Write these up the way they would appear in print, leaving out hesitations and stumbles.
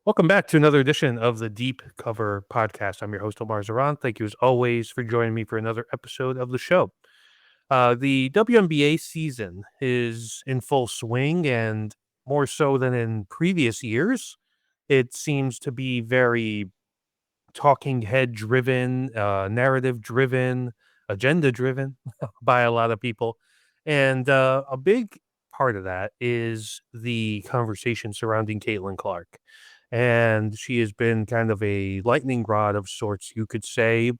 Welcome back to another edition of the Deep Cover Podcast. I'm your host, Omar Zaran. Thank you, as always, for joining me for another episode of the show. The WNBA season is in full swing, and more so than in previous years, it seems to be very talking head driven, narrative driven, agenda driven by a lot of people. And a big part of that is the conversation surrounding Caitlin Clark. And she has been kind of a lightning rod of sorts, you could say,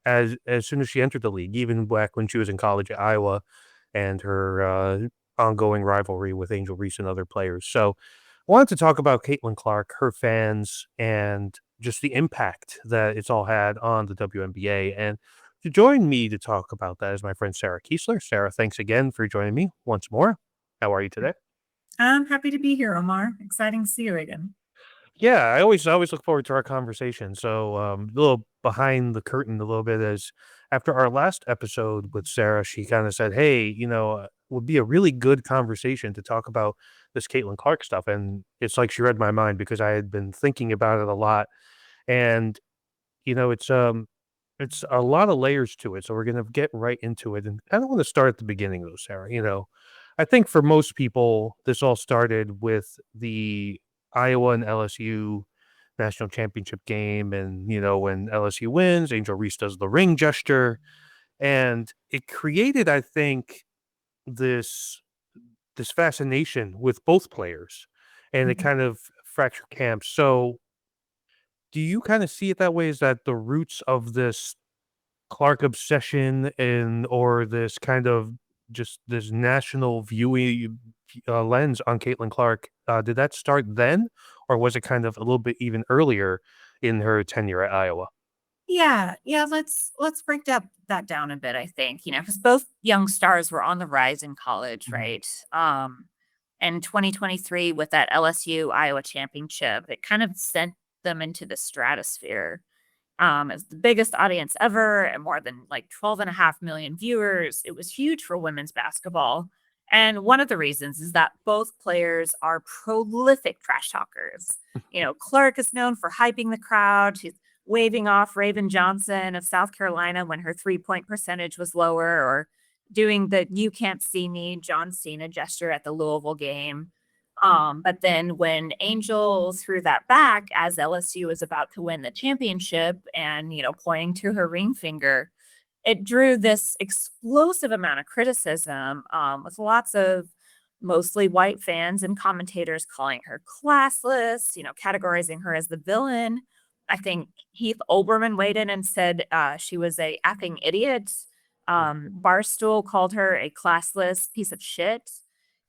as soon as she entered the league, even back when she was in college at Iowa and her ongoing rivalry with Angel Reese and other players. So I wanted to talk about Caitlin Clark, her fans, and just the impact that it's all had on the WNBA. And to join me to talk about that is my friend Sara Kiesler. Sara, thanks again for joining me once more. How are you today? I'm happy to be here, Omar. Exciting to see you again. Yeah, I always look forward to our conversation. So, a little behind the curtain, a little bit is after our last episode with Sarah, she kind of said, "Hey, would be a really good conversation to talk about this Caitlin Clark stuff." And it's like she read my mind because I had been thinking about it a lot, and it's a lot of layers to it. So we're gonna get right into it, and I don't want to start at the beginning though, Sarah. I think for most people, this all started with the Iowa and LSU national championship game. And, when LSU wins, Angel Reese does the ring gesture. And it created, I think, this this fascination with both players, and it Mhm. kind of fractured camps. So do you kind of see it that way? Is that the roots of this Clark obsession and or this kind of just this national viewing lens on Caitlin Clark, did that start then, or was it kind of a little bit even earlier in her tenure at Iowa? Yeah. Let's break that down a bit. I think because both young stars were on the rise in college, Mhm. right? And 2023 with that LSU Iowa championship, it kind of sent them into the stratosphere. It's the biggest audience ever and more than like 12.5 million viewers. It was huge for women's basketball. And one of the reasons is that both players are prolific trash talkers. Clark is known for hyping the crowd. She's waving off Raven Johnson of South Carolina when her 3-point percentage was lower, or doing the you can't see me John Cena gesture at the Louisville game. But then when Angel threw that back as LSU was about to win the championship and, pointing to her ring finger, it drew this explosive amount of criticism, with lots of mostly white fans and commentators calling her classless, categorizing her as the villain. I think Heath Olbermann weighed in and said she was a effing idiot. Barstool called her a classless piece of shit.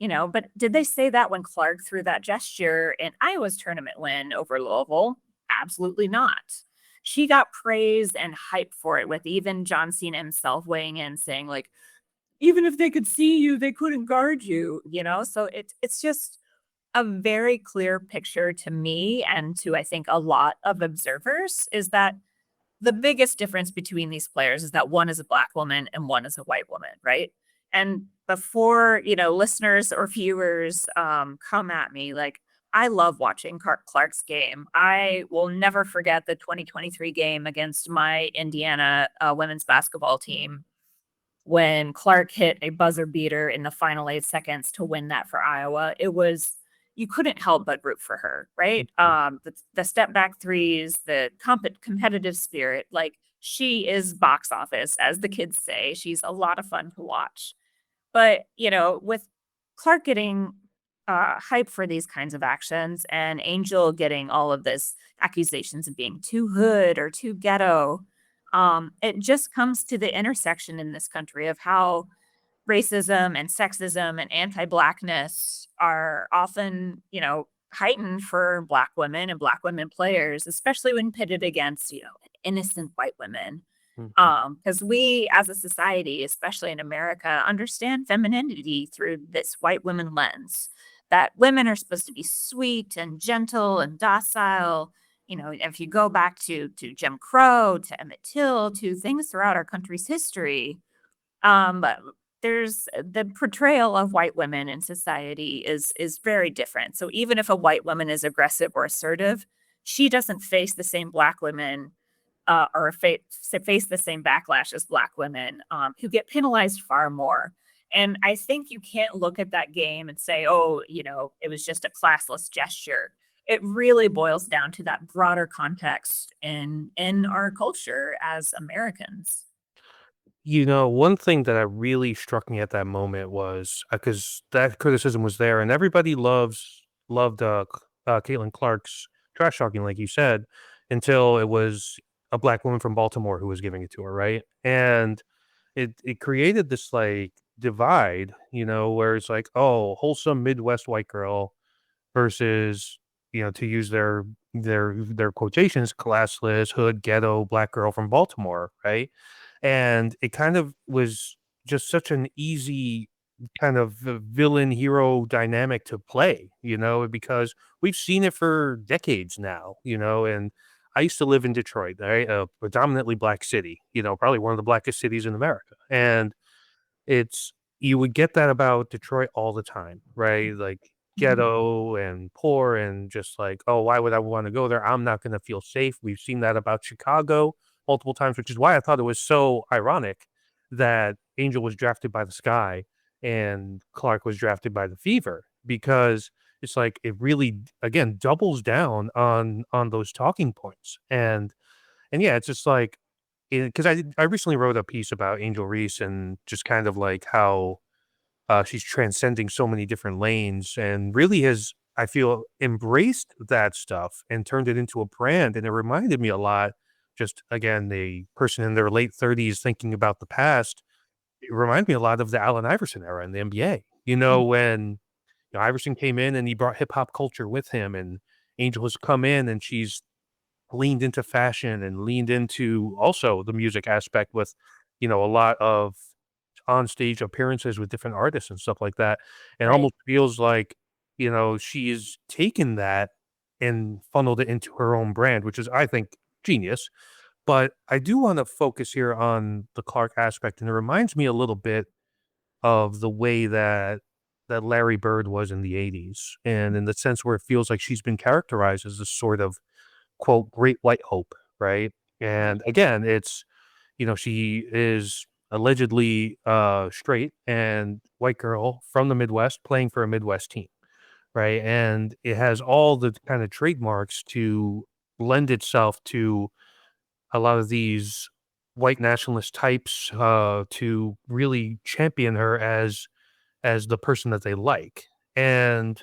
But did they say that when Clark threw that gesture in Iowa's tournament win over Louisville? Absolutely not. She got praised and hyped for it, with even John Cena himself weighing in saying, like, even if they could see you, they couldn't guard you. So it's just a very clear picture to me and to I think a lot of observers is that the biggest difference between these players is that one is a black woman and one is a white woman, right? And before, listeners or viewers come at me, like, I love watching Clark's game. I will never forget the 2023 game against my Indiana women's basketball team when Clark hit a buzzer beater in the final 8 seconds to win that for Iowa. It was, you couldn't help but root for her, right? Mhm. The step back threes, the competitive spirit, like, she is box office, as the kids say. She's a lot of fun to watch. But, with Clark getting hype for these kinds of actions and Angel getting all of this accusations of being too hood or too ghetto, it just comes to the intersection in this country of how racism and sexism and anti-blackness are often, heightened for black women and black women players, especially when pitted against, innocent white women. Mhm. Because we as a society, especially in America, understand femininity through this white women lens. That women are supposed to be sweet and gentle and docile. If you go back to Jim Crow, to Emmett Till, to things throughout our country's history, but there's the portrayal of white women in society is very different. So even if a white woman is aggressive or assertive, she doesn't face the same black women or face the same backlash as black women who get penalized far more. And I think you can't look at that game and say, oh, it was just a classless gesture. It really boils down to that broader context in our culture as Americans. One thing that really struck me at that moment was because that criticism was there, and everybody loved Caitlin Clark's trash talking, like you said, until it was a black woman from Baltimore who was giving it to her, right? And it created this like divide, where it's like, oh, wholesome Midwest white girl versus, to use their quotations, classless hood ghetto black girl from Baltimore, right? And it kind of was just such an easy kind of villain hero dynamic to play, because we've seen it for decades now, and I used to live in Detroit, right? A predominantly black city, probably one of the blackest cities in America. And it's you would get that about Detroit all the time, right? Like Mhm. ghetto and poor and just like, "Oh, why would I wanna go there? I'm not gonna feel safe." We've seen that about Chicago multiple times, which is why I thought it was so ironic that Angel was drafted by the Sky and Clark was drafted by the Fever, because it's like it really, again, doubles down on those talking points. And yeah, it's just like, because I recently wrote a piece about Angel Reese and just kind of like how she's transcending so many different lanes and really has, I feel, embraced that stuff and turned it into a brand. And it reminded me a lot, just again, the person in their late 30s thinking about the past. It reminded me a lot of the Allen Iverson era in the NBA. When Iverson came in and he brought hip hop culture with him, and Angel has come in and she's leaned into fashion and leaned into also the music aspect with, a lot of on-stage appearances with different artists and stuff like that. And Right. almost feels like, she's taken that and funneled it into her own brand, which is, I think, genius. But I do wanna focus here on the Clark aspect, and it reminds me a little bit of the way that Larry Bird was in the '80s, and in the sense where it feels like she's been characterized as a sort of quote, "great white hope," right? Right. And again, it's, she is allegedly straight and white girl from the Midwest playing for a Midwest team, right? And it has all the kind of trademarks to lend itself to a lot of these white nationalist types to really champion her as the person that they like. And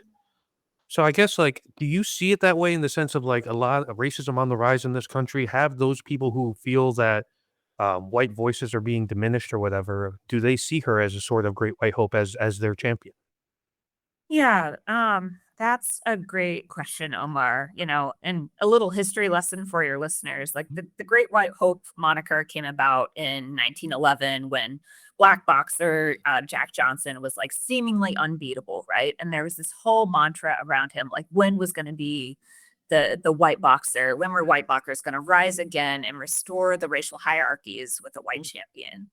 so I guess, like, do you see it that way in the sense of like a lot of racism on the rise in this country? Have those people who feel that white voices are being diminished or whatever, do they see her as a sort of great white hope as their champion? Yeah, that's a great question, Omar. And a little history lesson for your listeners. Like the Great White Hope moniker came about in 1911 when black boxer Jack Johnson was like seemingly unbeatable, right? And there was this whole mantra around him, like when was going to be the white boxer? When were white boxers going to rise again and restore the racial hierarchies with a white champion?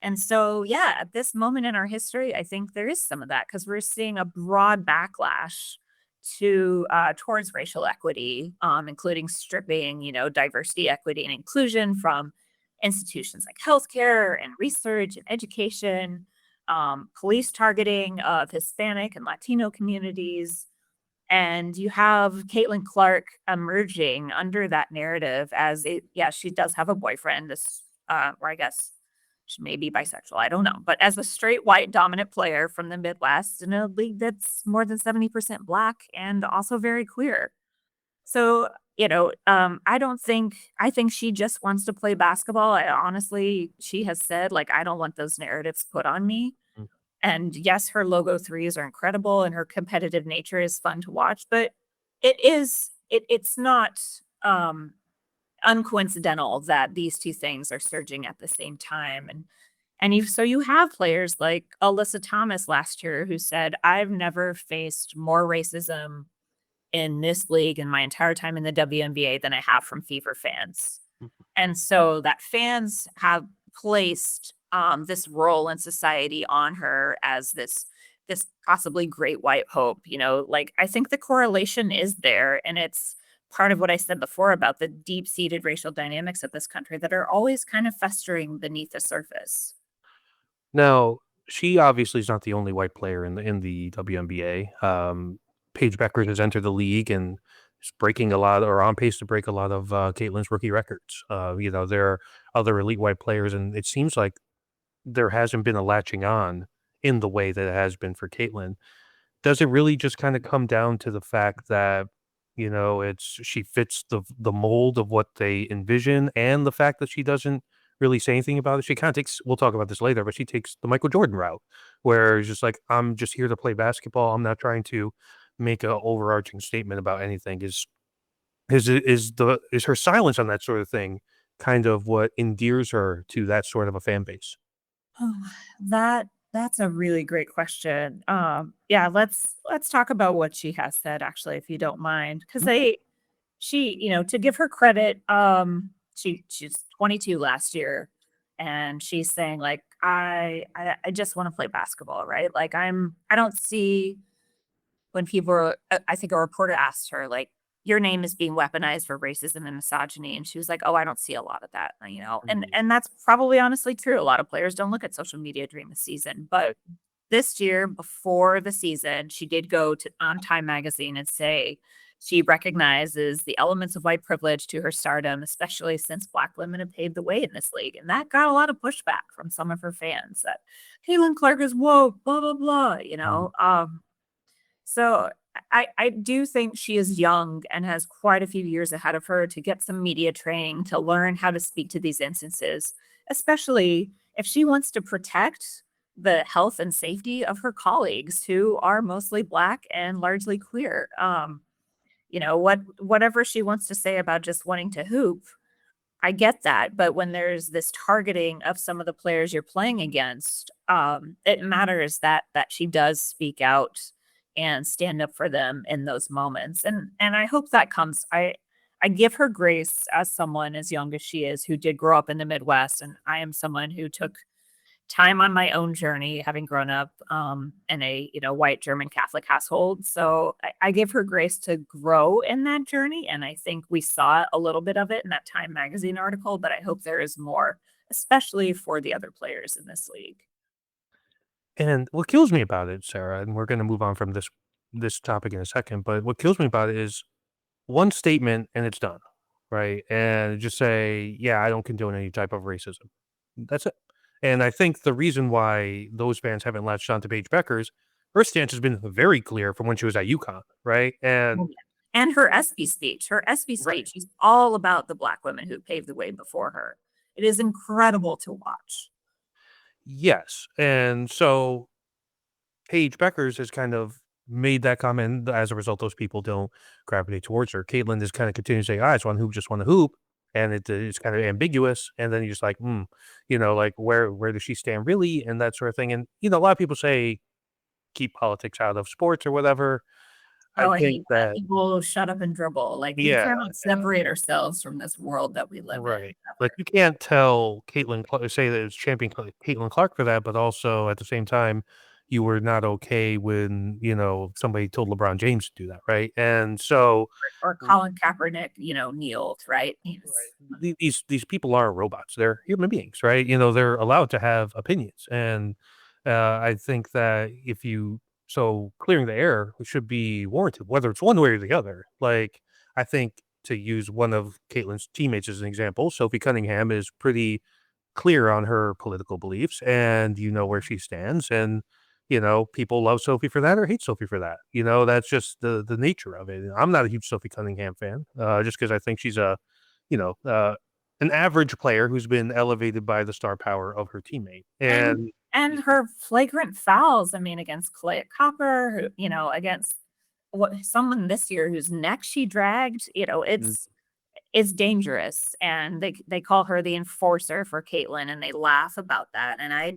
And so, yeah, at this moment in our history, I think there is some of that because we're seeing a broad backlash towards racial equity, including stripping, diversity, equity, and inclusion from institutions like healthcare and research and education, police targeting of Hispanic and Latino communities. And you have Caitlin Clark emerging under that narrative as yeah, she does have a boyfriend, or I guess she may be bisexual, I don't know, but as a straight white dominant player from the Midwest in a league that's more than 70% black and also very queer. So, I think she just wants to play basketball. Honestly, she has said, like, I don't want those narratives put on me. Mm. And yes, her logo threes are incredible and her competitive nature is fun to watch, but it's not uncoincidental that these two things are surging at the same time. And you have players like Alyssa Thomas last year who said, I've never faced more racism in this league in my entire time in the WNBA than I have from Fever fans. And so that fans have placed this role in society on her as this possibly great white hope. Like I think the correlation is there, and it's part of what I said before about the deep-seated racial dynamics of this country that are always kind of festering beneath the surface. Now, she obviously is not the only white player in the WNBA. Paige Beckers has entered the league and is breaking a lot, or on pace to break a lot of Caitlin's rookie records. There are other elite white players, and it seems like there hasn't been a latching on in the way that it has been for Caitlin. Does it really just kinda come down to the fact that, she fits the mold of what they envision, and the fact that she doesn't really say anything about it? She kinda takes, we'll talk about this later, but she takes the Michael Jordan route, where it's just like, "I'm just here to play basketball, I'm not trying to make a overarching statement about anything." Is her silence on that sort of thing kind of what endears her to that sort of a fan base? Oh, that's a really great question. Yeah, let's talk about what she has said actually, if you don't mind, because Mhm. to give her credit, she's 22 last year, and she's saying like, I just want to play basketball, right? Like I don't see when I think a reporter asked her, like, "Your name is being weaponized for racism and misogyny," and she was like, "Oh, I don't see a lot of that," and Mhm. that's probably honestly true. A lot of players don't look at social media during the season, but this year, before the season, she did go to on Time Magazine and say she recognizes the elements of white privilege to her stardom, especially since Black women have paved the way in this league, and that got a lot of pushback from some of her fans that Caitlin Clark is woke, blah blah blah. Mhm. So I do think she is young and has quite a few years ahead of her to get some media training to learn how to speak to these instances, especially if she wants to protect the health and safety of her colleagues who are mostly black and largely queer. Whatever she wants to say about just wanting to hoop, I get that, but when there's this targeting of some of the players you're playing against, it matters that she does speak out and stand up for them in those moments, and I hope that comes. I give her grace as someone as young as she is who did grow up in the Midwest, and I am someone who took time on my own journey, having grown up in a white German Catholic household. So I give her grace to grow in that journey, and I think we saw a little bit of it in that Time magazine article. But I hope there is more, especially for the other players in this league. And what kills me about it, Sarah, and we're gonna move on from this topic in a second, but what kills me about it is one statement and it's done, right? And just say, "Yeah, I don't condone any type of racism." That's it. And I think the reason why those fans haven't latched on to Paige Beckers, her stance has been very clear from when she was at UConn, right? Oh, And yeah. And her SB right. speech is all about the Black women who paved the way before her. It is incredible to watch. Yes. And so Paige Beckers has kind of made that comment. As a result, those people don't gravitate towards her. Caitlin is kind of continuing to say, "I just want to hoop, just want to hoop," and it's kind of ambiguous. And then you're just like, like where does she stand really, and that sort of thing. And a lot of people say keep politics out of sports or whatever. I Oh, I think hate that. that People shut up and dribble. Like, we yeah, cannot separate ourselves from this world that we live in right. Like ever. you can't tell say that it's champion Caitlin Clark for that, but also at the same time, you were not okay when somebody told LeBron James to do that, right? And so Or Colin Kaepernick, kneeled, right? He's right. These people aren't robots. They're human beings, right? They're allowed to have opinions. And I think that if you so clearing the air should be warranted, whether it's one way or the other. Like I think to use one of Caitlin's teammates as an example, Sophie Cunningham is pretty clear on her political beliefs and where she stands. And people love Sophie for that or hate Sophie for that. That's just the nature of it. I'm not a huge Sophie Cunningham fan, just because I think she's you know, uh, an average player who's been elevated by the star power of her teammate. and And and her flagrant fouls, I mean, against Clay Copper, against someone this year whose neck she dragged, mm, it's dangerous, and they call her the enforcer for Caitlyn, and they laugh about that, and I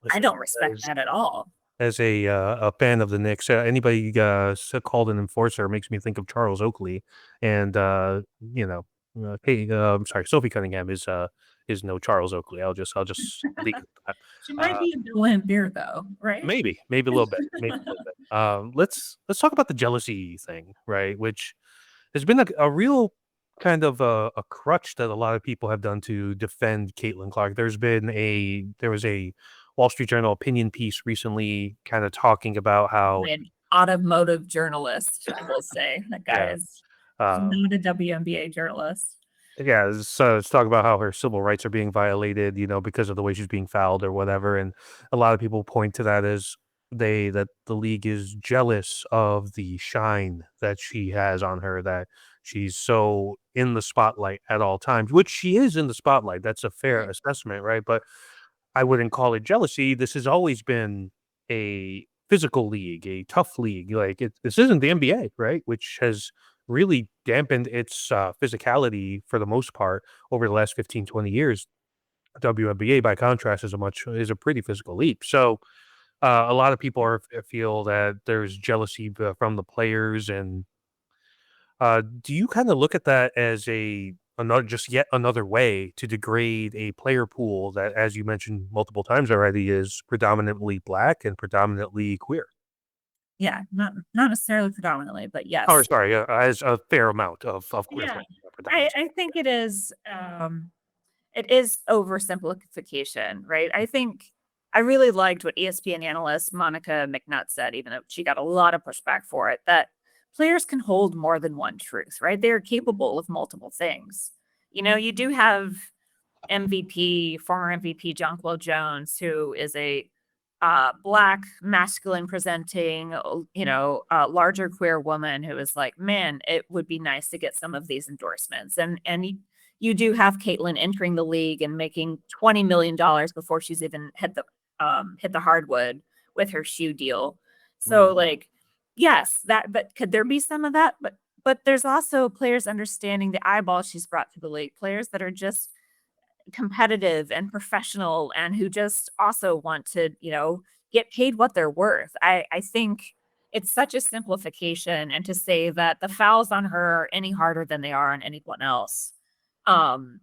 listen, don't respect as that at all. a fan of the Knicks, anybody called an enforcer makes me think of Charles Oakley. And hey, I'm sorry, Sophie Cunningham is no Charles Oakley. I'll just leave it at She that. might be a Lampier though, right? Maybe a little bit, maybe a little bit. Let's talk about the jealousy thing, right? Which there's been a real kind of a crutch that a lot of people have done to defend Caitlin Clark. There was a Wall Street Journal opinion piece recently kind of talking about how An automotive journalist, I will say. That guy yeah, is uh, not a WNBA journalist. yeah, so it's talking about how her civil rights are being violated, because of the way she's being fouled or whatever. And a lot of people point to that as that the league is jealous of the shine that she has on her, that she's so in the spotlight at all times, which she is in the spotlight. That's a fair Right. assessment, right? But I wouldn't call it jealousy. This has always been a physical league, a tough league. This isn't the NBA, right? Which has really dampened its physicality for the most part over the last 15, 20 years. WNBA, by contrast, is a pretty physical league. So a lot of people feel that there's jealousy from the players. And do you kind of look at that as just yet another way to degrade a player pool that, as you mentioned multiple times already, is predominantly black and predominantly queer? Yeah, not necessarily predominantly, but Or yes. sorry, as a fair amount of queer Yeah. players, not predominantly. I think it is oversimplification, right? I think I really liked what ESPN analyst Monica McNutt said, even though she got a lot of pushback for it, that players can hold more than one truth, right? They are capable of multiple things. You do have former MVP Jonquil Jones, who is a black, masculine presenting, larger queer woman who is like, man, it would be nice to get some of these endorsements. And you do have Caitlin entering the league and making $20 million before she's even hit the hardwood with her shoe deal. So Mm, like, yes, but could there be some of that? But there's also players understanding the eyeball she's brought to the league, players that are just competitive and professional and who just also want to, get paid what they're worth. I think it's such a simplification, and to say that the fouls on her are any harder than they are on anyone else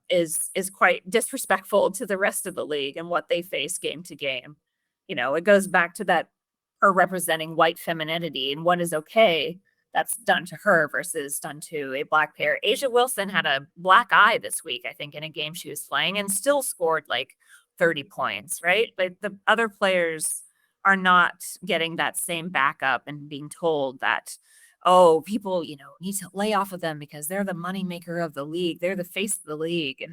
is quite disrespectful to the rest of the league and what they face game to game. It goes back to that, her representing white femininity and what is okay that's done to her versus done to a black player. Asia Wilson had a black eye this week, I think, in a game she was playing and still scored like 30 points, right? But the other players are not getting that same backup and being told that, oh, people, need to lay off of them because they're the moneymaker of the league. They're the face of the league.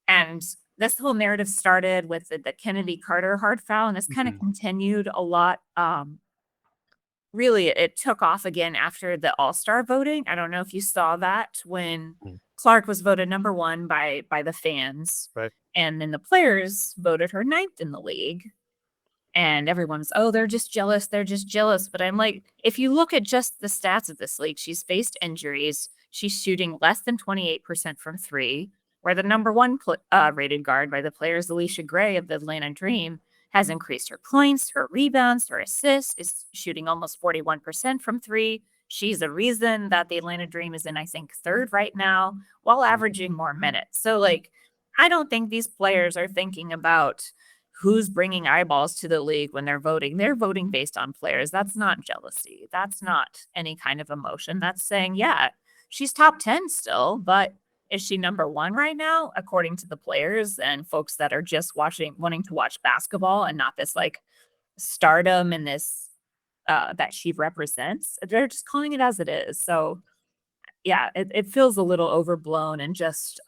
And this whole narrative started with the Kennedy Carter hard foul, and this kind of mhm, continued a lot. Really, it took off again after the All-Star voting. I don't know if you saw that when mm, Clark was voted number one by the fans, right. and then the players voted her ninth in the league. And everyone's, oh, they're just jealous. They're just jealous. But I'm like, if you look at just the stats of this league, she's faced injuries. She's shooting less than 28% from three, where the number one rated guard by the players, Alicia Gray of the Atlanta Dream, has increased her points, her rebounds, her assists, is shooting almost 41% from three. She's the reason that the Atlanta Dream is in, I think, third right now, while Mm. averaging more minutes. So, like, I don't think these players are thinking about who's bringing eyeballs to the league when they're voting. They're voting based on players. That's not jealousy. That's not any kind of emotion. That's saying, yeah, she's top 10 still, but is she number one right now, according to the players and folks that are just wanting to watch basketball and not this like stardom and this that she represents? They're just calling it as it is. So, yeah, it feels a little overblown and just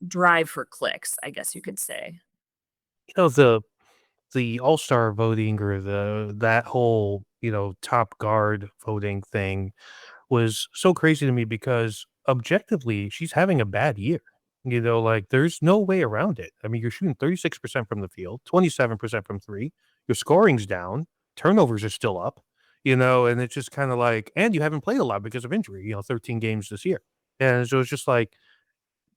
drive for clicks, I guess you could say. The All-Star voting, or that whole, top guard voting thing was so crazy to me because objectively, she's having a bad year. There's no way around it. I mean, you're shooting 36% from the field, 27% from three. Your scoring's down, turnovers are still up, and it's just kind of like, and you haven't played a lot because of injury, 13 games this year. And so it's just like,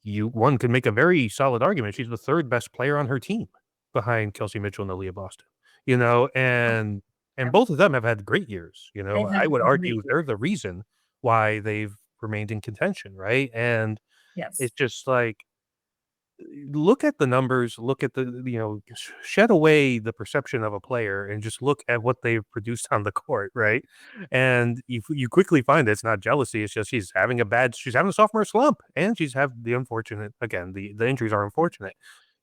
one could make a very solid argument. She's the third best player on her team behind Kelsey Mitchell and Aaliyah Boston, and Yeah, both of them have had great years. they've I had would great argue years. they're the reason why they've remained in contention, right? And Yes. it's just like, look at the numbers, look at the shed away the perception of a player and just look at what they've produced on the court, right? And you quickly find it's not jealousy, it's just she's having a sophomore slump, and she's have the unfortunate again, the injuries are unfortunate.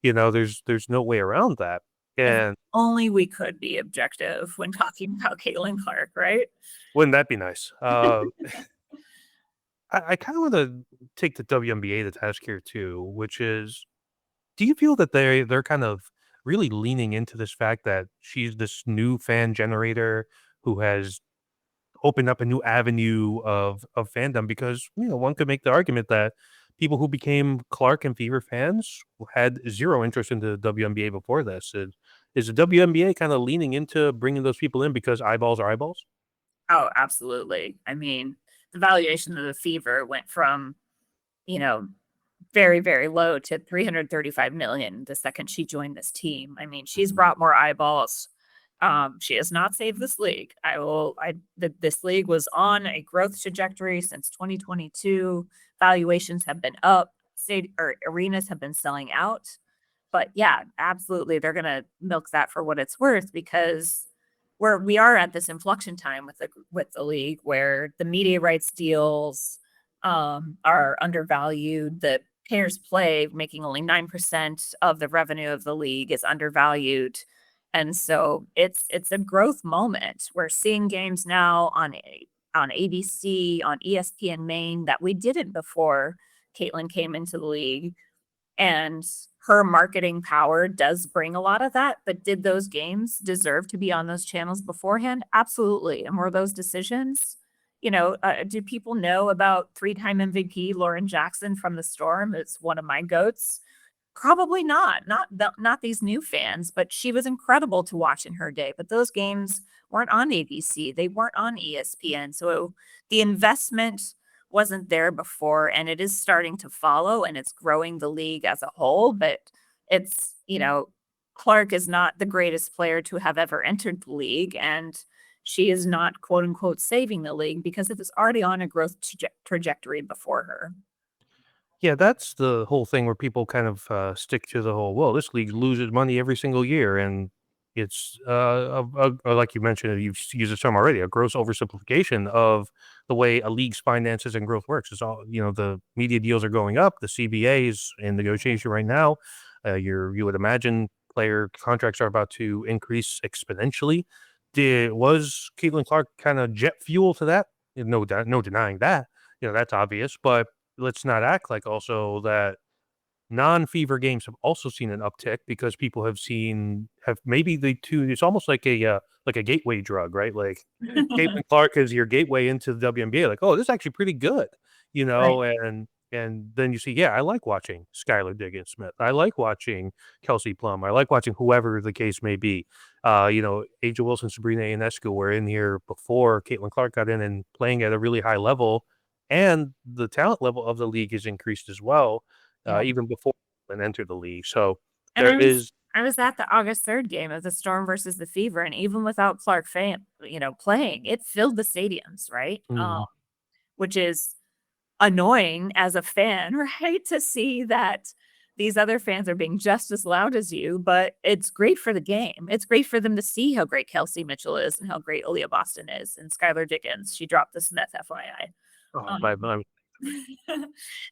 There's no way around that. If And only we could be objective when talking about Caitlin Clark, right? wouldn't that be nice? I kind of want to take the WNBA to task here too, which is, do you feel that they're kind of really leaning into this fact that she's this new fan generator who has opened up a new avenue of fandom? Because one could make the argument that people who became Clark and Fever fans had zero interest in the WNBA before this. Is the WNBA kind of leaning into bringing those people in because eyeballs are eyeballs? Oh, absolutely. I mean, the valuation of the Fever went from, you know, very, very low to 335 million the second she joined this team. I mean, she's brought more eyeballs. She has not saved this league. This league was on a growth trajectory since 2022. Valuations have been up, state or arenas have been selling out. But yeah, absolutely, they're gonna milk that for what it's worth because we are at this inflection time with the league where the media rights deals are undervalued. The payers play making only 9% of the revenue of the league is undervalued. And so it's a growth moment. We're seeing games now on ABC, on ESPN Main that we didn't before Caitlin came into the league. And her marketing power does bring a lot of that. But did those games deserve to be on those channels beforehand? Absolutely. And were those decisions? Do people know about three-time MVP Lauren Jackson from the Storm? It's one of my goats. Probably not. Not these new fans, but she was incredible to watch in her day. But those games weren't on ABC. They weren't on ESPN. So the investment wasn't there before, and it is starting to follow, and it's growing the league as a whole. But Clark is not the greatest player to have ever entered the league, and she is not quote unquote saving the league because it was already on a growth trajectory before her. Yeah, that's the whole thing where people kind of stick to the whole, well, this league loses money every single year. And it's, like you mentioned, you've used the term already, a gross oversimplification of the way a league's finances and growth works. It's all, the media deals are going up, the CBA is in negotiation right now. You would imagine player contracts are about to increase exponentially. Was Caitlin Clark kind of jet fuel to that? No denying that. That's obvious, but let's not act like also that non-fever games have also seen an uptick because people have maybe the two. It's almost like a gateway drug, right? Like Caitlin Clark is your gateway into the WNBA. Like, oh, this is actually pretty good, Right. and then you see, yeah, I like watching Skylar Diggins Smith. I like watching Kelsey Plum. I like watching whoever the case may be. Angel Wilson, Sabrina Ionescu were in here before Caitlin Clark got in and playing at a really high level, and the talent level of the league has increased as well, Yeah. even before and entered the league. So And there I was is. I was at the August 3rd game of the Storm versus the Fever, and even without Clark playing, it filled the stadiums, right? Mhm. Which is annoying as a fan, right? To see that these other fans are being just as loud as you, but it's great for the game. It's great for them to see how great Kelsey Mitchell is and how great Aaliyah Boston is and Skylar Dickens. She dropped the Smith, FYI. Oh, Um,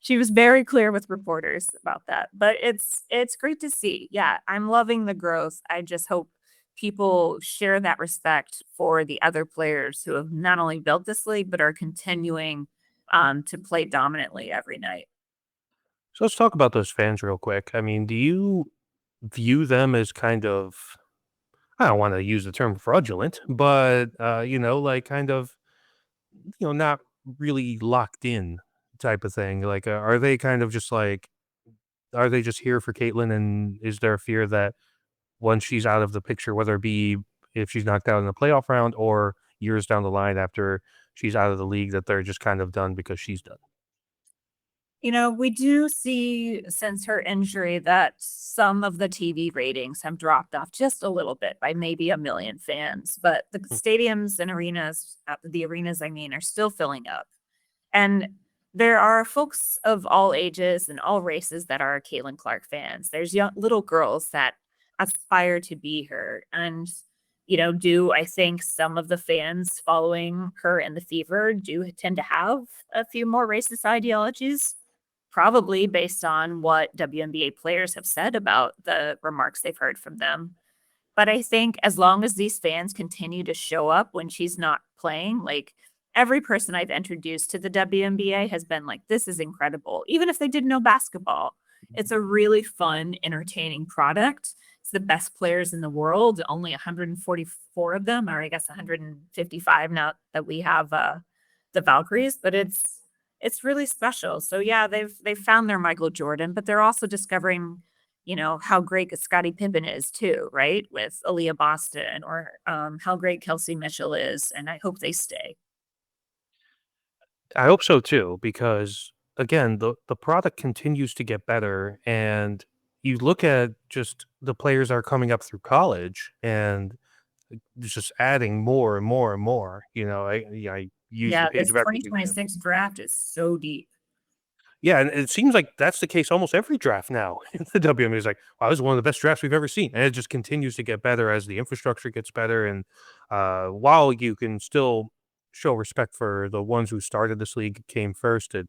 she was very clear with reporters about that, but it's great to see. Yeah, I'm loving the growth. I just hope people share that respect for the other players who have not only built this league but are continuing to play dominantly every night. so let's talk about those fans real quick. I mean, do you view them as kind of, I don't want to use the term fraudulent, but like kind of, not really locked in type of thing. Like, are they kind of just like, are they just here for Caitlyn? And is there a fear that once she's out of the picture, whether it be if she's knocked out in the playoff round or years down the line after she's out of the league, that they're just kind of done because she's done? We do see since her injury that some of the TV ratings have dropped off just a little bit by maybe a million fans, but the stadiums and arenas, the arenas, I mean, are still filling up. And there are folks of all ages and all races that are Caitlin Clark fans. There's young little girls that aspire to be her. And, do I think some of the fans following her in the Fever do tend to have a few more racist ideologies? Probably based on what WNBA players have said about the remarks they've heard from them. But I think as long as these fans continue to show up when she's not playing, like every person I've introduced to the WNBA has been like, this is incredible. Even if they didn't know basketball, it's a really fun, entertaining product. It's the best players in the world, only 144 of them, or I guess 155 now that we have the Valkyries, but it's really special. So yeah, they've found their Michael Jordan, but they're also discovering how great Scottie Pippen is too, right? With Aaliyah Boston or how great Kelsey Mitchell is. And I hope they stay. I hope so too, because again, the product continues to get better, and you look at just the players that are coming up through college, and it's just adding more and more and more. I use the Yeah, Paige this Beckers example. 2026 draft is so deep. Yeah, and it seems like that's the case almost every draft now in the WNBA. Is like, wow, this is one of the best drafts we've ever seen, and it just continues to get better as the infrastructure gets better. And while you can still show respect for the ones who started this league, came first, it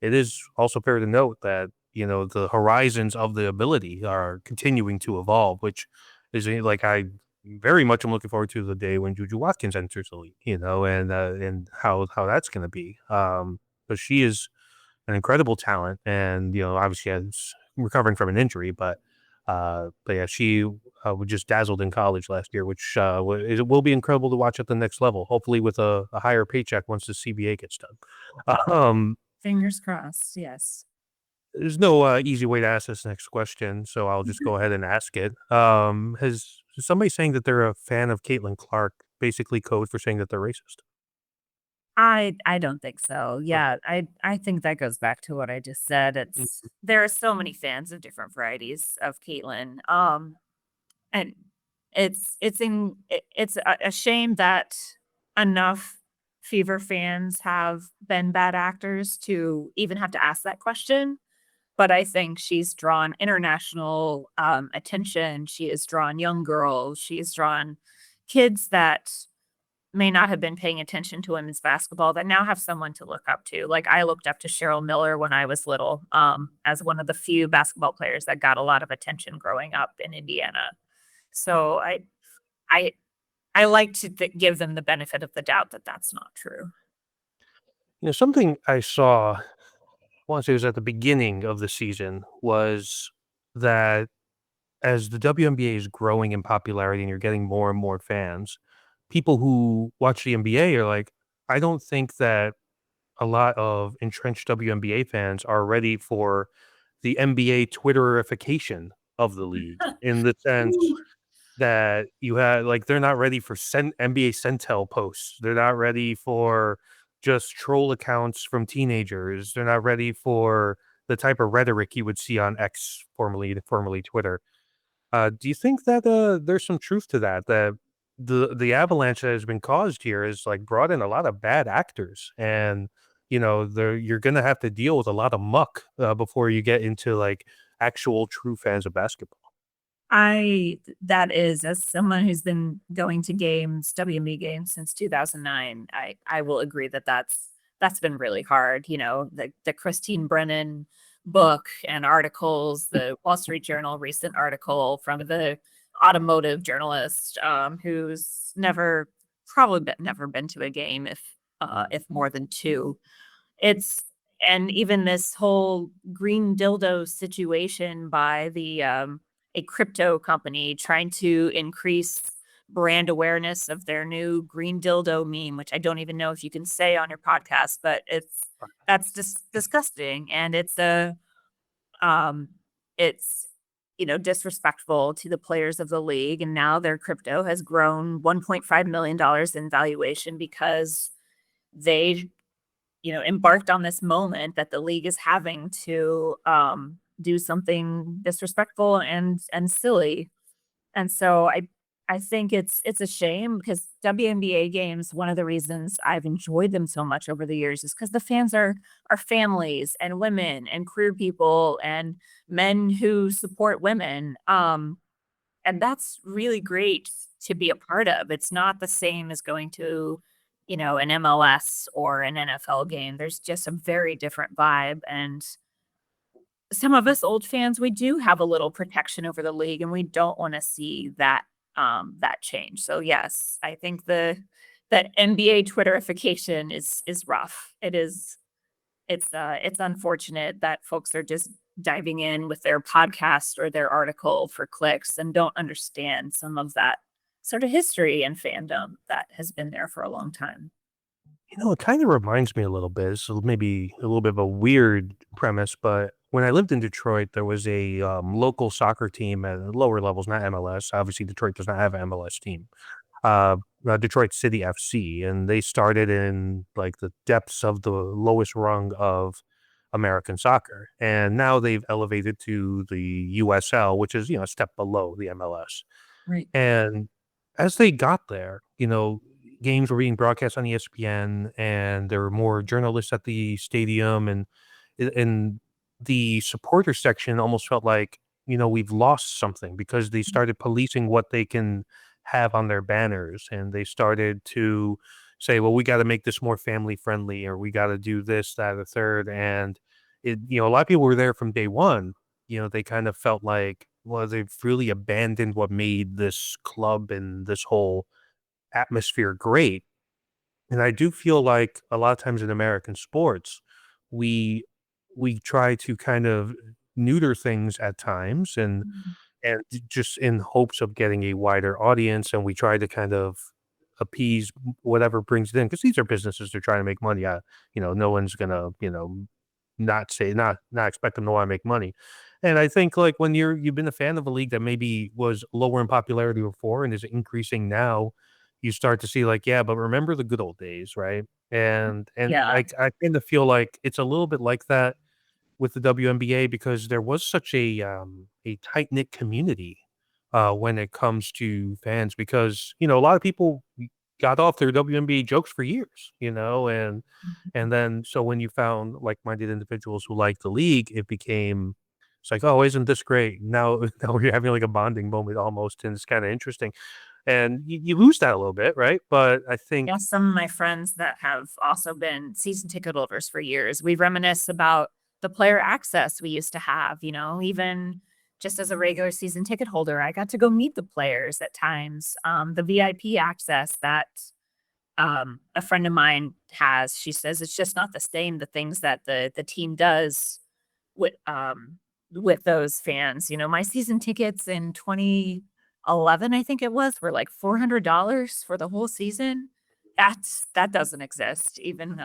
is also fair to note that the horizons of the ability are continuing to evolve, which is like I very much am looking forward to the day when Juju Watkins enters the league, and how that's going to be. But she is an incredible talent, and obviously is recovering from an injury, but yeah, she was just dazzled in college last year, which it will be incredible to watch at the next level. Hopefully, with a higher paycheck once the CBA gets done. Um, Fingers crossed. Yes. there's no easy way to ask this next question, so I'll just go ahead and ask it. Has somebody saying that they're a fan of Caitlin Clark basically code for saying that they're racist? I don't think so. Okay. Yeah, I think that goes back to what I just said. It's Mm. there are so many fans of different varieties of Caitlyn. And it's a shame that enough Fever fans have been bad actors to even have to ask that question. But I think she's drawn international attention. She has drawn young girls. She has drawn kids that may not have been paying attention to women's basketball that now have someone to look up to. Like I looked up to Cheryl Miller when I was little, as one of the few basketball players that got a lot of attention growing up in Indiana. So I I like to give them the benefit of the doubt that that's not true. Something I saw once it was at the beginning of the season was that as the WNBA is growing in popularity and you're getting more and more fans, people who watch the NBA are like, I don't think that a lot of entrenched WNBA fans are ready for the NBA Twitterification of the league in the sense Ooh. that you had like they're not ready for NBA Centel posts. They're not ready for just troll accounts from teenagers. They're not ready for the type of rhetoric you would see on X, formerly Twitter. Do you think that there's some truth to that? That the avalanche that has been caused here is like brought in a lot of bad actors, and you're gonna have to deal with a lot of muck before you get into like actual true fans of basketball. That is, as someone who's been going to games, WME games since 2009, I will agree that that's been really hard. The Christine Brennan book and articles, the Wall Street Journal recent article from the automotive journalist, who's never been to a game, if more than two. It's and even this whole green dildo situation by the a crypto company trying to increase brand awareness of their new green dildo meme, which I don't even know if you can say on your podcast, but that's just disgusting, and um it's disrespectful to the players of the league, and now their crypto has grown $1.5 million in valuation because they embarked on this moment that the league is having to do something disrespectful and silly. And so I think it's a shame because WNBA games, one of the reasons I've enjoyed them so much over the years is because the fans are families and women and queer people and men who support women. And that's really great to be a part of. It's not the same as going to, an MLS or an NFL game. There's just a very different vibe. And some of us old fans, we do have a little protection over the league and we don't want to see that change. So yes, I think that NBA Twitterification is rough. It's unfortunate that folks are just diving in with their podcast or their article for clicks and don't understand some of that sort of history and fandom that has been there for a long time. It kind of reminds me a little bit. So maybe a little bit of a weird premise, but when I lived in Detroit, there was a local soccer team at lower levels, not MLS. Obviously, Detroit does not have an MLS team. Uh, Detroit City FC, and they started in like the depths of the lowest rung of American soccer, and now they've elevated to the USL, which is a step below the MLS. Right. And as they got there, games were being broadcast on ESPN, and there were more journalists at the stadium, and the supporter section almost felt like, we've lost something because they started policing what they can have on their banners, and they started to say, well, we got to make this more family friendly, or we got to do this, that, or third. And a lot of people were there from day one. They kind of felt like, well, they've really abandoned what made this club and this whole atmosphere great. And I do feel like a lot of times in American sports, we we try to kind of neuter things at times, Mhm. just in hopes of getting a wider audience, and we try to kind of appease whatever brings it in, because these are businesses, they're trying to make money. No one's gonna, not expect them to want to make money. And I think like when you've been a fan of a league that maybe was lower in popularity before and is increasing now, you start to see like, yeah, but remember the good old days, right? And Yeah. I kind of feel like it's a little bit like that with the WNBA, because there was such a tight knit community when it comes to fans, because a lot of people got off their WNBA jokes for years, and then so when you found like minded individuals who liked the league, it's like, oh, isn't this great? Now now we're having like a bonding moment almost, and it's kind of interesting, and you lose that a little bit, right? But I think Yeah, some of my friends that have also been season ticket holders for years, we reminisce about the player access we used to have, even just as a regular season ticket holder, I got to go meet the players at times. The VIP access that a friend of mine has, she says it's just not the same. The things that the team does with with those fans. My season tickets in 2011, I think it was, were like $400 for the whole season. That doesn't exist even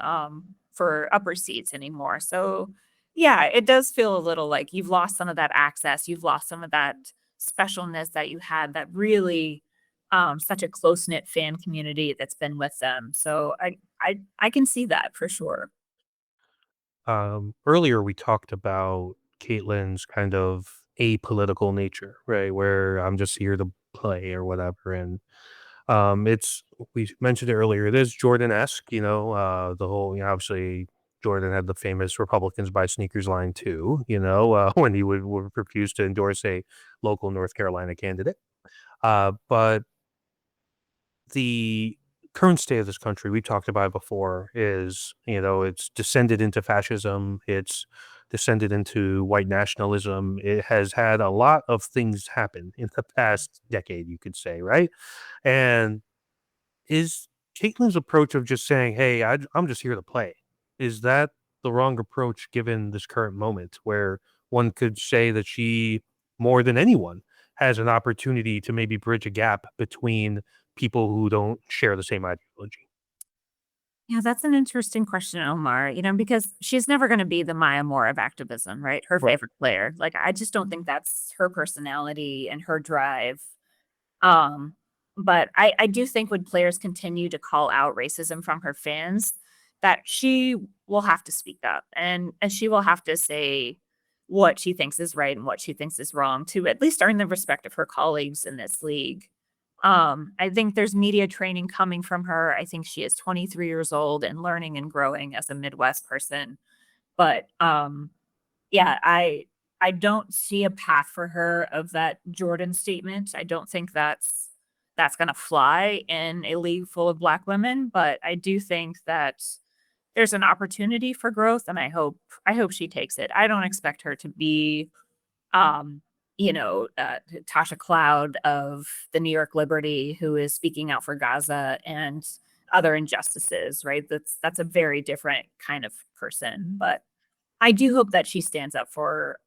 for upper seats anymore. So yeah, it does feel a little like you've lost some of that access. You've lost some of that specialness that you had, that really such a close knit fan community that's been with them. So I can see that for sure. earlier we talked about Caitlin's kind of apolitical nature, right? Where I'm just here to play or whatever. And it's we mentioned it earlier. It is Jordan-esque, the whole, obviously Jordan had the famous Republicans buy sneakers line too, when he would refuse to endorse a local North Carolina candidate. But the current state of this country, we talked about it before, is, it's descended into fascism, it's descended into white nationalism. It has had a lot of things happen in the past decade, you could say, right? And is Caitlin's approach of just saying, "Hey, I'm just here to play," is that the wrong approach given this current moment, where one could say that she, more than anyone, has an opportunity to maybe bridge a gap between people who don't share the same ideology? Yeah, that's an interesting question, Omar, because she's never going to be the Maya Moore of activism, right? Her Right. favorite player. Like, I just don't think that's her personality and her drive. Um, but I do think when players continue to call out racism from her fans, that she will have to speak up and she will have to say what she thinks is right and what she thinks is wrong to at least earn the respect of her colleagues in this league. I think there's media training coming from her. I think she is 23 years old and learning and growing as a Midwest person. But yeah, I don't see a path for her of that Jordan statement. I don't think that's going to fly in a league full of black women, but I do think that there's an opportunity for growth, and I hope she takes it. I don't expect her to be um Tasha Cloud of the New York Liberty, who is speaking out for Gaza and other injustices, right? That's a very different kind of person, but I do hope that she stands up for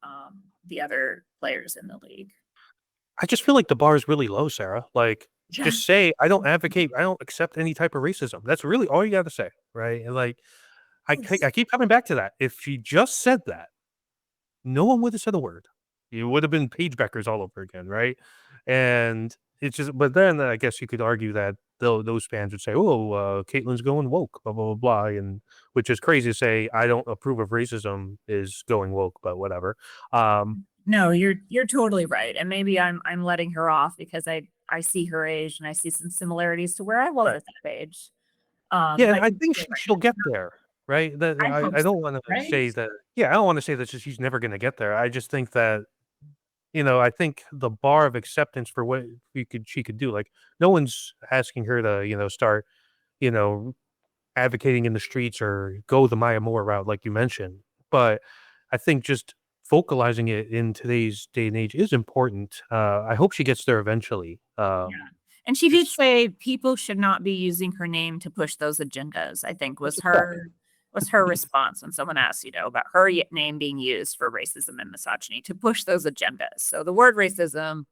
the other players in the league. I just feel like the bar is really low, Sarah. Like, Yeah. just say, I don't advocate, I don't accept any type of racism. That's really all you got to say, right? And like, I keep coming back to that. If she just said that, no one would have said a word. You would have been page backers all over again, right? And it's just, but then I guess you could argue that those fans would say, "Oh, Caitlin's going woke," blah blah blah blah, and which is crazy to say. I don't approve of racism is going woke, but whatever. Um, No, you're totally right. And maybe I'm letting her off because I see her age and I see some similarities to where I was right. at that age. Yeah, and But I you're think totally right. she'll get there, right? That I hope I so, don't want to right? say that. Yeah, I don't want to say that she's never going to get there. I just think that I think the bar of acceptance for what she could do, like, no one's asking her to, start, you know, advocating in the streets or go the Maya Moore route, like you mentioned. But I think just vocalizing it in today's day and age is important. I hope she gets there eventually. Yeah. And she did Just say people should not be using her name to push those agendas, I think that's was a fact. her response when someone asked, about her name being used for racism and misogyny to push those agendas. So the word racism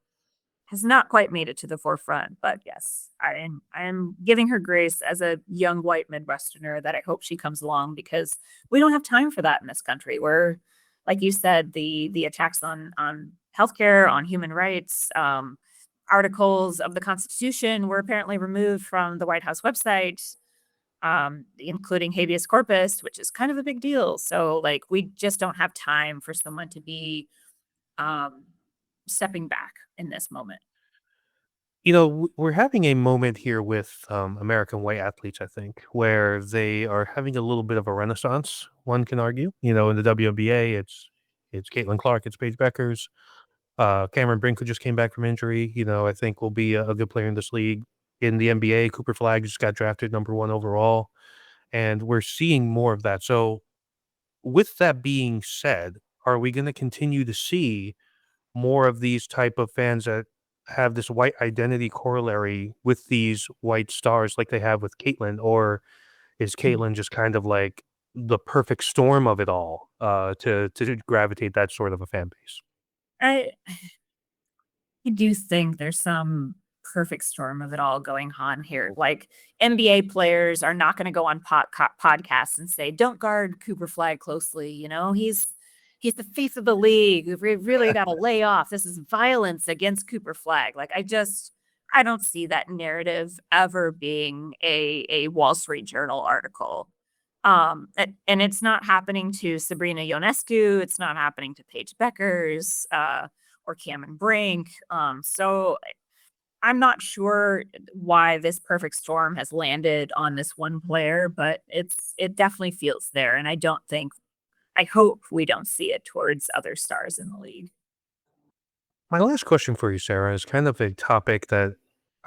has not quite made it to the forefront, but yes, I am giving her grace as a young white Midwesterner that I hope she comes along because we don't have time for that in this country. Where, like you said, the attacks on healthcare, on human rights, articles of the Constitution were apparently removed from the White House website, including habeas corpus, which is kind of a big deal. So, like, we just don't have time for someone to be um, stepping back in this moment. We're having a moment here with American white athletes, I think, where they are having a little bit of a renaissance. One can argue, in the WNBA, it's Caitlin Clark, it's Paige Beckers, Cameron Brink, who just came back from injury. I think will be a good player in this league. In the NBA, Cooper Flag just got drafted number one overall, and we're seeing more of that. So, with that being said, are we going to continue to see more of these type of fans that have this white identity corollary with these white stars like they have with Caitlyn, or is Caitlyn just kind of like the perfect storm of it all, to gravitate that sort of a fan base? I I do think there's some perfect storm of it all going on here. Like NBA players are not going to go on podcasts and say, "Don't guard Cooper Flag closely." He's the face of the league. We really got to lay off. This is violence against Cooper Flag. Like I don't see that narrative ever being a Wall Street Journal article. And it's not happening to Sabrina Ionescu. It's not happening to Paige Beckers. Or Cameron Brink. So I'm not sure why this perfect storm has landed on this one player, but it definitely feels there. And I hope we don't see it towards other stars in the league. My last question for you, Sarah, is kind of a topic that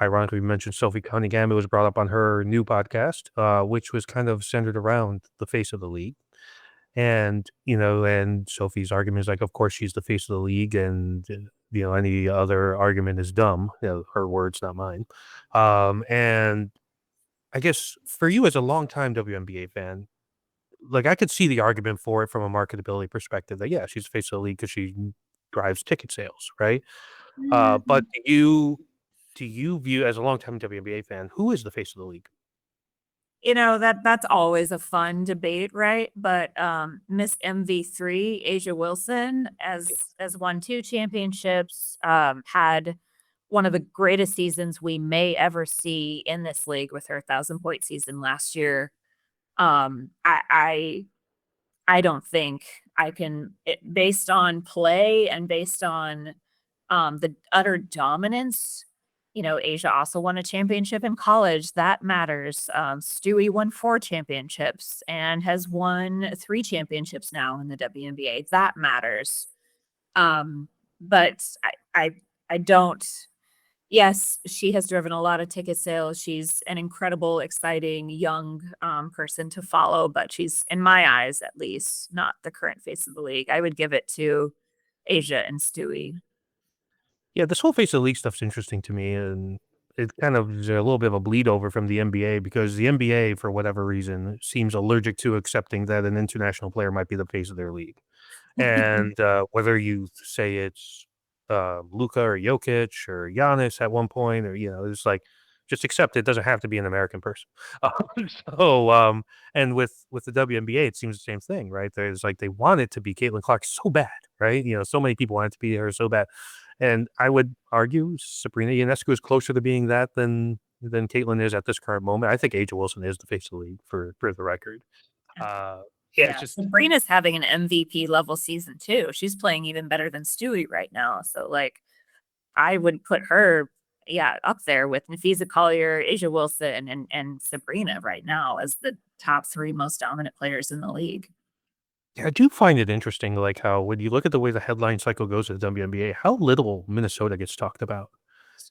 ironically we mentioned Sophie Cunningham. It was brought up on her new podcast, which was kind of centered around the face of the league. And Sophie's argument is like, of course, she's the face of the league, and any other argument is dumb. Her words, not mine. And I guess for you as a longtime WNBA fan, like I could see the argument for it from a marketability perspective. That yeah, she's the face of the league because she drives ticket sales, right? But Mm. do you view as a longtime WNBA fan who is the face of the league? That's always a fun debate, right? But Miss MV3, Asia Wilson, as won two championships, had one of the greatest seasons we may ever see in this league with her 1,000 point season last year. I don't think I can, based on play and based on the utter dominance. Asia also won a championship in college. That matters. Stewie won 4 championships and has won 3 championships now in the WNBA. That matters. Um, but I don't. Yes, she has driven a lot of ticket sales. She's an incredible, exciting young person to follow, but she's, in my eyes at least, not the current face of the league. I would give it to Asia and Stewie. Yeah, this whole face of the league stuff's interesting to me, and it kind of is a little bit of a bleed over from the NBA because the NBA, for whatever reason, seems allergic to accepting that an international player might be the face of their league. And whether you say it's Luka or Jokic or Giannis at one point, or it's like just accept it doesn't have to be an American person. So, and with the WNBA, it seems the same thing, right? There's like they want it to be Caitlin Clark so bad, right? So many people want it to be her so bad, and I would argue Sabrina Ionescu is closer to being that than Caitlin is at this current moment. I think A'ja Wilson is the face of the league for the record. Uh, yeah, it's Yeah, just Sabrina's having an MVP level season too. She's playing even better than Stewie right now. So like I would put her, yeah, up there with Nafisa Collier, Asia Wilson, and Sabrina right now as the top 3 most dominant players in the league. Yeah, I do find it interesting, like how when you look at the way the headline cycle goes at the WNBA, how little Minnesota gets talked about,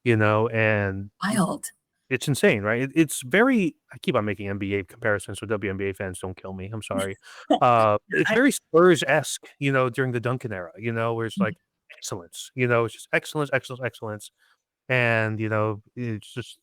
and Wild. it's insane, right? It's very. I keep on making NBA comparisons, so WNBA fans don't kill me. I'm sorry. It's I very Spurs-esque, during the Duncan era, where it's like excellence, it's just excellence, excellence, excellence, and it's just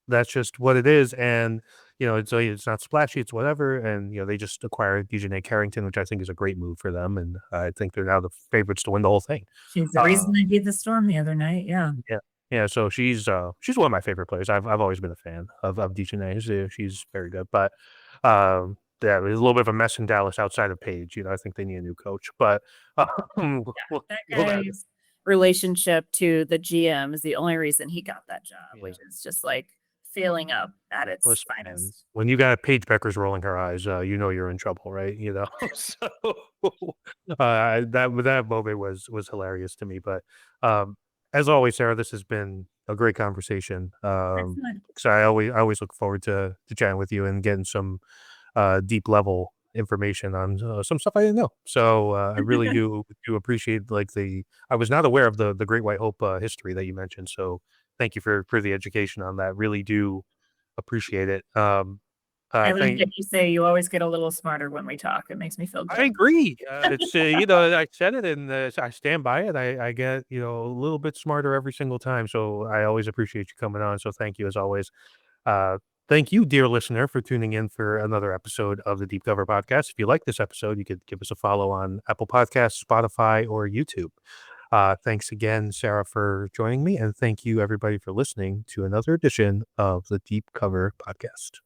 that's just what it is, and, it's not splashy, it's whatever, and, they just acquired Dejanay Carrington, which I think is a great move for them, and I think they're now the favorites to win the whole thing. She's the Uh, reason they beat the Storm the other night. Yeah. yeah. Yeah, so she's one of my favorite players. I've always been a fan of Dejanay. She's very good, but, yeah, there's a little bit of a mess in Dallas outside of Paige, I think they need a new coach, but, That we'll guy's relationship to the GM is the only reason he got that job, yeah. which is just like failing up at its Listen, man, finest. when you got Paige Beckers rolling her eyes, you know you're in trouble, right? So that moment was hilarious to me. But um, as always, Sarah, this has been a great conversation. Excellent. So I always look forward to chatting with you and getting some deep level information on some stuff I didn't know. So I really do appreciate I was not aware of the Great White Hope history that you mentioned. So thank you for the education on that. Really do appreciate it. I like Thank that you say you always get a little smarter when we talk. It makes me feel I good. agree. It's I said it and I stand by it. I get a little bit smarter every single time. So I always appreciate you coming on. So thank you as always. Uh, Thank you, dear listener, for tuning in for another episode of the Deep Cover Podcast. If you like this episode, you could give us a follow on Apple Podcasts, Spotify, or YouTube. Thanks again, Sarah, for joining me, and thank you everybody for listening to another edition of the Deep Cover Podcast.